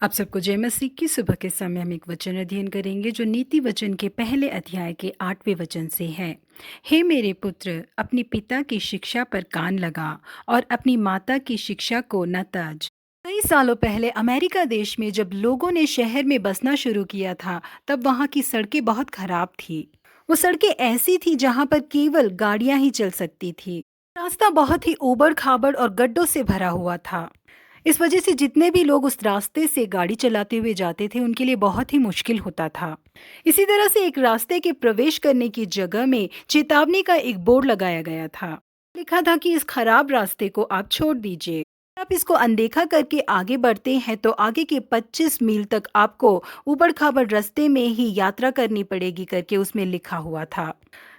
आप सबको जय मसीह की। सुबह के समय हम एक वचन अध्ययन करेंगे जो नीति वचन के पहले अध्याय के 8वें वचन से है। हे मेरे पुत्र, अपने पिता की शिक्षा पर कान लगा और अपनी माता की शिक्षा को न तज। कई सालों पहले अमेरिका देश में जब लोगों ने शहर में बसना शुरू किया था, तब वहाँ की सड़कें बहुत खराब थी। वो सड़कें ऐसी थी जहाँ पर केवल गाड़ियाँ ही चल सकती थी। रास्ता बहुत ही ऊबड़ खाबड़ और गड्ढों से भरा हुआ था। इस वजह से जितने भी लोग उस रास्ते से गाड़ी चलाते हुए जाते थे, उनके लिए बहुत ही मुश्किल होता था। इसी तरह से एक रास्ते के प्रवेश करने की जगह में चेतावनी का एक बोर्ड लगाया गया था। लिखा था कि इस खराब रास्ते को आप छोड़ दीजिए। आप इसको अनदेखा करके आगे बढ़ते हैं तो आगे के 25 मील तक आपको ऊबड़ खाबड़ रास्ते में ही यात्रा करनी पड़ेगी करके उसमें लिखा हुआ था।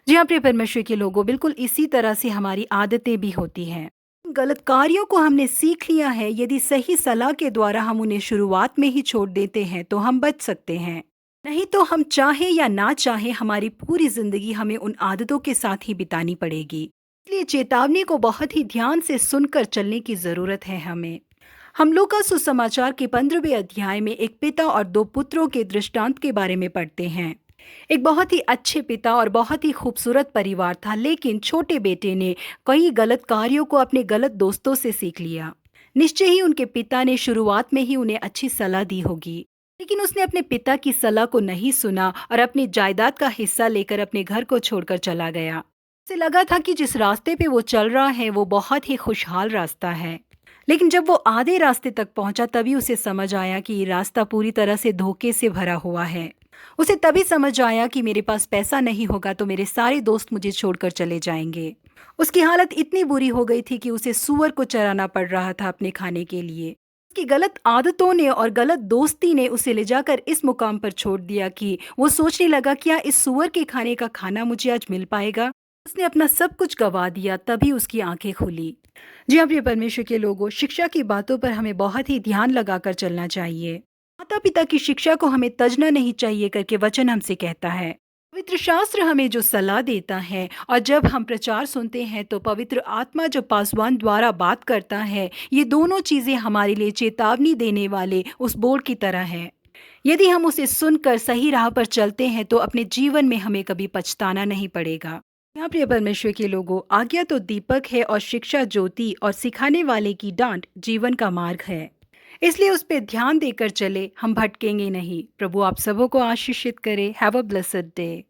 जी हाँ, प्रिय परमेश्वर के लोगों, बिल्कुल इसी तरह से हमारी आदतें भी होती हैं। गलत कार्यों को हमने सीख लिया है, यदि सही सलाह के द्वारा हम उन्हें शुरुआत में ही छोड़ देते हैं तो हम बच सकते हैं। नहीं तो हम चाहे या ना चाहे हमारी पूरी जिंदगी हमें उन आदतों के साथ ही बितानी पड़ेगी। इसलिए चेतावनी को बहुत ही ध्यान से सुनकर चलने की जरूरत है हमें। हम लोग का सुसमाचार के 15वें अध्याय में एक पिता और दो पुत्रों के दृष्टांत के बारे में पढ़ते हैं। एक बहुत ही अच्छे पिता और बहुत ही खूबसूरत परिवार था, लेकिन छोटे बेटे ने कई गलत कार्यों को अपने गलत दोस्तों से सीख लिया। निश्चय ही उनके पिता ने शुरुआत में ही उन्हें अच्छी सलाह दी होगी, लेकिन उसने अपने पिता की सलाह को नहीं सुना और अपनी जायदाद का हिस्सा लेकर अपने घर को छोड़कर चला गया। उसे लगा था कि जिस रास्ते पे वो चल रहा है वो बहुत ही खुशहाल रास्ता है, लेकिन जब वो आधे रास्ते तक पहुंचा तभी उसे समझ आया कि ये रास्ता पूरी तरह से धोखे से भरा हुआ है। उसे तभी समझ आया कि मेरे पास पैसा नहीं होगा तो मेरे सारे दोस्त मुझे छोड़कर चले जाएंगे। उसकी हालत इतनी बुरी हो गई थी कि उसे सूअर को चराना पड़ रहा था अपने खाने के लिए। उसकी गलत आदतों ने और गलत दोस्ती ने उसे ले जाकर इस मुकाम पर छोड़ दिया कि वो सोचने लगा, क्या इस सूअर के खाने का खाना मुझे आज मिल पाएगा। उसने अपना सब कुछ गवा दिया, तभी उसकी आंखें खुली। जी हाँ, प्रिय परमेश्वर के लोगों, शिक्षा की बातों पर हमें बहुत ही ध्यान लगाकर चलना चाहिए। माता पिता की शिक्षा को हमें तजना नहीं चाहिए करके वचन हमसे कहता है। पवित्र शास्त्र हमें जो सलाह देता है और जब हम प्रचार सुनते हैं तो पवित्र आत्मा जो पासवान द्वारा बात करता है, ये दोनों चीजें हमारे लिए चेतावनी देने वाले उस बोर्ड की तरह है। यदि हम उसे सुनकर सही राह पर चलते हैं तो अपने जीवन में हमें कभी पछताना नहीं पड़ेगा। यहाँ प्रिय परमेश्वर के लोगों, आज्ञा तो दीपक है और शिक्षा ज्योति और सिखाने वाले की डांट जीवन का मार्ग है। इसलिए उस पे ध्यान देकर चले, हम भटकेंगे नहीं। प्रभु आप सबों को आशीषित करे। Have a blessed day.